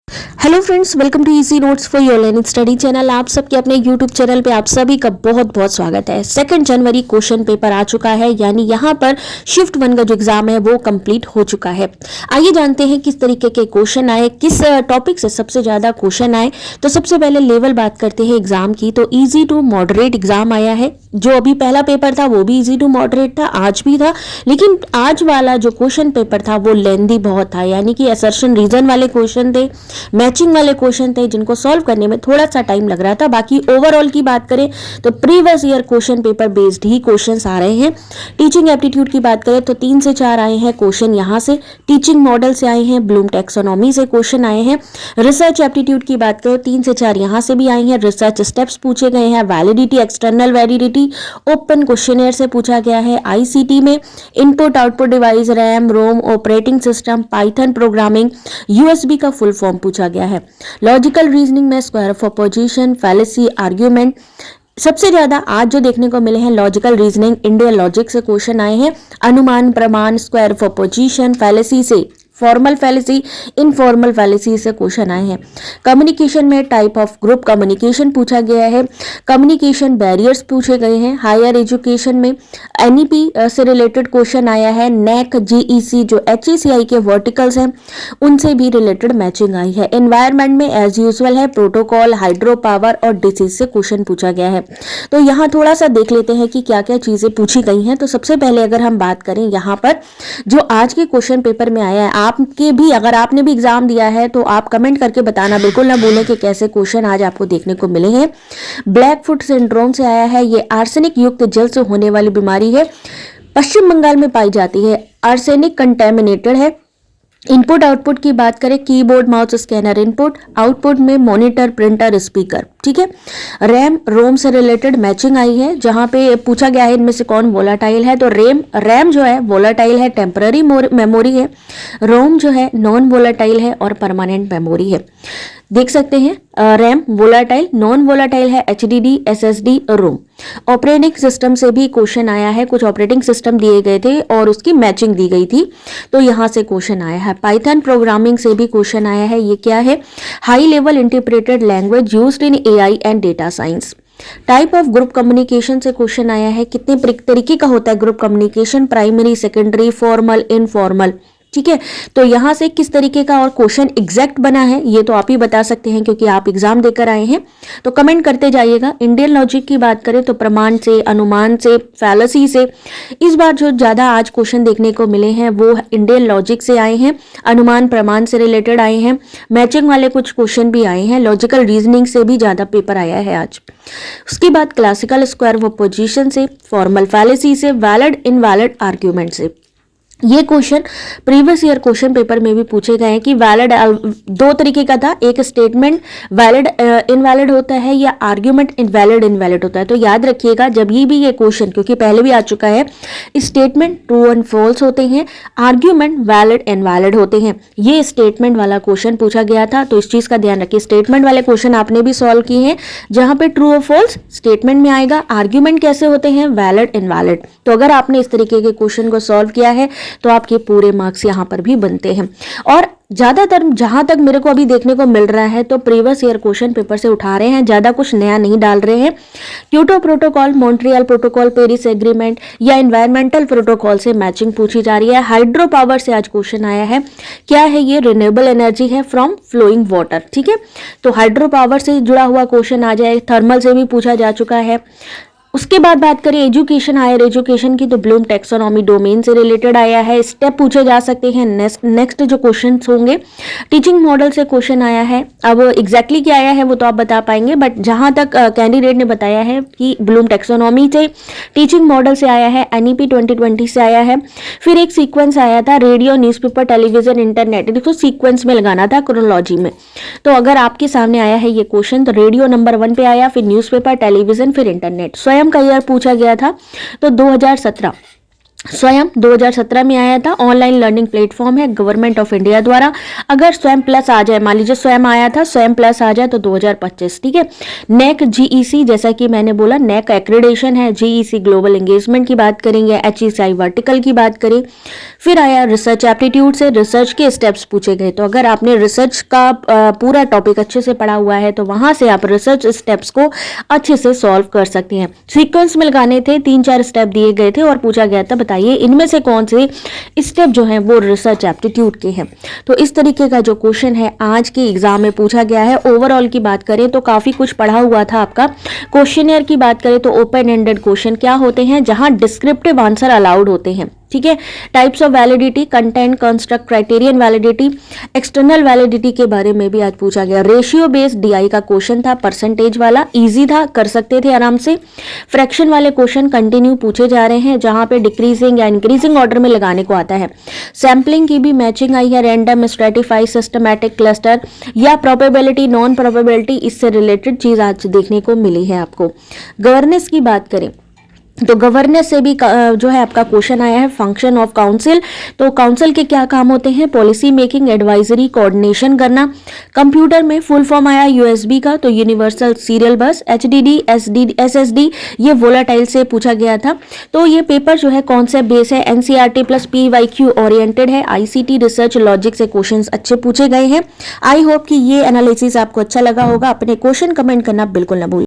Hello friends, welcome to easy notes for your learning study channel. आप सबके अपने YouTube channel पे आप सभी का बहुत बहुत स्वागत है। 2 जनवरी क्वेश्चन पेपर आ चुका है, यानी यहाँ पर शिफ्ट 1 का जो एग्जाम है वो कंप्लीट हो चुका है। आइए जानते हैं किस तरीके के क्वेश्चन आए, किस टॉपिक से सबसे ज्यादा क्वेश्चन आए। तो सबसे पहले लेवल बात करते हैं एग्जाम की। तो ईजी टू मॉडरेट एग्जाम आया है। जो अभी पहला पेपर था वो भी ईजी टू मॉडरेट था, आज भी था, लेकिन आज वाला जो क्वेश्चन पेपर था वो लेंदी बहुत था, यानी कि असर्शन रीजन वाले क्वेश्चन थे, मैचिंग वाले क्वेश्चन थे, जिनको सॉल्व करने में थोड़ा सा टाइम लग रहा था। बाकी ओवरऑल की बात करें तो previous year question paper based ही क्वेश्चंस आ रहे हैं। टीचिंग एप्टीट्यूड की बात करें तो 3 से 4 आए हैं क्वेश्चन यहाँ से, टीचिंग मॉडल से आए हैं, ब्लूम टैक्सोनॉमी से क्वेश्चन आए हैं। रिसर्च एप्टीट्यूड की बात करें 3 से 4 यहाँ से भी आए हैं, रिसर्च स्टेप्स पूछे गए हैं, validity, external validity open questionnaire से पूछा गया है। आईसीटी में input output device, RAM ROM, operating system, Python programming, USB का फुल फॉर्म पूछा गया है। लॉजिकल रीजनिंग में square of opposition, fallacy, argument. सबसे ज्यादा आज जो देखने को मिले हैं लॉजिकल रीजनिंग, इंडियन लॉजिक से क्वेश्चन आए हैं। अनुमान, प्रमाण, स्क्वायर ऑफ अपोजिशन, फैलेसी से, फॉर्मल फैलेसी, इनफॉर्मल फैलेसी से क्वेश्चन आए हैं। कम्युनिकेशन में टाइप ऑफ ग्रुप कम्युनिकेशन पूछा गया है। कम्युनिकेशन बैरियर्स पूछे गए हैं। हायर एजुकेशन में एनईपी से रिलेटेड क्वेश्चन आया है। नैक, जीईसी जो एचईसीआई के वर्टिकल्स हैं उनसे भी रिलेटेड मैचिंग आई है। एनवायरमेंट में एज यूजुअल है प्रोटोकॉल, हाइड्रो पावर और डिसीज से क्वेश्चन पूछा गया है। तो यहाँ थोड़ा सा देख लेते हैं कि क्या क्या चीजें पूछी गई हैं। तो सबसे पहले अगर हम बात करें यहाँ पर जो आज के क्वेश्चन पेपर में आया है, आपके भी अगर आपने भी एग्जाम दिया है तो आप कमेंट करके बताना बिल्कुल ना भूलें कि कैसे क्वेश्चन आज आपको देखने को मिले हैं। ब्लैक फुट सिंड्रोम से आया है। ये आर्सेनिक युक्त जल से होने वाली बीमारी है, पश्चिम बंगाल में पाई जाती है, आर्सेनिक कंटेमिनेटेड है। इनपुट आउटपुट की बात करें, keyboard, mouse, scanner input, output में मॉनिटर, प्रिंटर, स्पीकर। ठीक है। रैम रोम से रिलेटेड मैचिंग आई है, जहां पे पूछा गया है इनमें से कौन वोलाटाइल है। तो रैम जो है वोलाटाइल है, टेम्पररी मेमोरी है। रोम जो है नॉन वोलाटाइल है और परमानेंट मेमोरी है। देख सकते हैं रैम वोलाटाइल, नॉन वोलाटाइल है एचडीडी, एसएसडी, रोम। ऑपरेटिंग सिस्टम से भी क्वेश्चन आया है। कुछ ऑपरेटिंग सिस्टम दिए गए थे और उसकी मैचिंग दी गई थी, तो यहां से क्वेश्चन आया है। पाइथन प्रोग्रामिंग से भी क्वेश्चन आया है। ये क्या है? High level interpreted language used in AI and data science. Type of group communication से क्वेश्चन आया है। कितने तरीके का होता है group communication? Primary, secondary, formal, informal. ठीक है। तो यहां से किस तरीके का और क्वेश्चन एग्जैक्ट बना है ये तो आप ही बता सकते हैं, क्योंकि आप एग्जाम देकर आए हैं। तो कमेंट करते जाइएगा। इंडियन लॉजिक की बात करें तो प्रमाण से, अनुमान से, फैलेसी से। इस बार जो ज्यादा आज क्वेश्चन देखने को मिले हैं वो इंडियन लॉजिक से आए हैं, अनुमान प्रमाण से रिलेटेड आए हैं, मैचिंग वाले कुछ क्वेश्चन भी आए हैं, लॉजिकल रीजनिंग से भी ज्यादा पेपर आया है आज। उसके बाद क्लासिकल स्क्वायर ऑफ पोजीशन से, फॉर्मल फैलेसी से, वैलिड इनवैलिड आर्ग्यूमेंट से। ये question previous year question paper में भी पूछे गए हैं कि वैलिड 2 तरीके का था। एक स्टेटमेंट वैलिड इनवैलिड होता है या आर्ग्यूमेंट इनवैलिड इनवैलिड होता है। तो याद रखिएगा जब ये क्वेश्चन, क्योंकि पहले भी आ चुका है, स्टेटमेंट ट्रू एंड फॉल्स होते हैं, आर्ग्यूमेंट वैलिड इनवैलिड होते हैं। ये स्टेटमेंट वाला क्वेश्चन पूछा गया था, तो इस चीज का ध्यान रखिए। स्टेटमेंट वाले क्वेश्चन आपने भी सॉल्व किए हैं, जहां पे ट्रू और फॉल्स स्टेटमेंट में आएगा, आर्ग्यूमेंट कैसे होते हैं, वैलिड इनवैलिड। तो अगर आपने इस तरीके के क्वेश्चन को सॉल्व किया है तो आपके पूरे मार्क्स यहां पर भी बनते हैं। और ज्यादातर जहां तक मेरे को अभी देखने को मिल रहा है तो प्रीवियस ईयर क्वेश्चन पेपर से उठा रहे हैं, ज्यादा कुछ नया नहीं डाल रहे हैं। Kyoto protocol, Montreal protocol, Paris agreement या एनवायरमेंटल प्रोटोकॉल से मैचिंग पूछी जा रही है। हाइड्रो पावर से आज क्वेश्चन आया है। क्या है ये? रिन्यूएबल एनर्जी है फ्रॉम फ्लोइंग वाटर। ठीक है। तो हाइड्रो पावर से जुड़ा हुआ क्वेश्चन आ जाए। थर्मल से भी पूछा जा चुका है। उसके बाद बात करें एजुकेशन, हायर एजुकेशन की, तो ब्लूम टैक्सोनॉमी डोमेन से रिलेटेड आया है। स्टेप पूछे जा सकते हैं। नेक्स्ट जो क्वेश्चन होंगे, टीचिंग मॉडल से क्वेश्चन आया है। अब एग्जैक्टली क्या आया है वो तो आप बता पाएंगे, बट जहां तक कैंडिडेट ने बताया है कि ब्लूम टैक्सोनॉमी से, टीचिंग मॉडल से आया है, एनईपी 2020 से आया है। फिर एक सीक्वेंस आया था, रेडियो, न्यूज़पेपर, टेलीविजन, इंटरनेट। देखो सीक्वेंस में लगाना था, क्रोनोलॉजी में। तो अगर आपके सामने आया है ये क्वेश्चन, तो रेडियो नंबर 1 पे आया, फिर न्यूज़पेपर, टेलीविजन, फिर इंटरनेट। स्वयं का ईयर पूछा गया था तो 2017, स्वयं 2017 में आया था। ऑनलाइन लर्निंग प्लेटफॉर्म है गवर्नमेंट ऑफ इंडिया द्वारा। अगर स्वयं प्लस आ जाए, मान लीजिए स्वयं आया था, स्वयं प्लस आ जाए तो 2025। ठीक है। नेक, जीईसी, जैसा कि मैंने बोला नेक एक्रेडिशन है, जीईसी ग्लोबल एंगेजमेंट की बात करेंगे, एचईसीआई वर्टिकल की बात करें, फिर आया रिसर्च एप्टीट्यूड से रिसर्च के स्टेप्स पूछे गए। तो अगर आपने रिसर्च का पूरा टॉपिक अच्छे से पढ़ा हुआ है तो वहां से आप रिसर्च स्टेप्स को अच्छे से सॉल्व कर सकते हैं। सीक्वेंस में लगाने थे, 3-4 स्टेप दिए गए थे और पूछा गया था बताइए इनमें से कौन से स्टेप जो हैं वो रिसर्च एप्टीट्यूड के हैं। तो इस तरीके का जो क्वेश्चन है आज के एग्जाम में पूछा गया है। ओवरऑल की बात करें तो काफी कुछ पढ़ा हुआ था आपका। क्वेश्चनियर की बात करें तो ओपन एंडेड क्वेश्चन क्या होते हैं, जहां डिस्क्रिप्टिव आंसर अलाउड होते हैं, ठीक है। Types of validity, content, construct, criterion validity, external validity के बारे में भी आज पूछा गया। रेशियो बेस्ड डीआई का क्वेश्चन था, परसेंटेज वाला, इजी था, कर सकते थे आराम से। फ्रैक्शन वाले क्वेश्चन कंटिन्यू पूछे जा रहे हैं, जहां पे डिक्रीजिंग या इंक्रीजिंग ऑर्डर में लगाने को आता है। सैम्पलिंग की भी मैचिंग आई है, रैंडम, स्ट्रेटिफाई, सिस्टमैटिक, क्लस्टर या प्रोबेबिलिटी, नॉन प्रोबेबिलिटी, इससे रिलेटेड चीज आज देखने को मिली है आपको। गवर्नेंस की बात करें तो गवर्नेंस से भी जो है आपका क्वेश्चन आया है, फंक्शन ऑफ काउंसिल। तो काउंसिल के क्या काम होते हैं, पॉलिसी मेकिंग, एडवाइजरी, कोऑर्डिनेशन करना। कंप्यूटर में फुल फॉर्म आया यूएसबी का, तो यूनिवर्सल सीरियल बस। एचडीडी, एसएसडी ये वोलाटाइल से पूछा गया था। तो ये पेपर जो है कॉन्सेप्ट बेस है, एनसीईआरटी प्लस पीवाईक्यू ओरिएंटेड है। आईसीटी, रिसर्च, लॉजिक से क्वेश्चन अच्छे पूछे गए हैं। आई होप कि ये एनालिसिस आपको अच्छा लगा होगा। अपने क्वेश्चन कमेंट करना बिल्कुल ना भूलिए।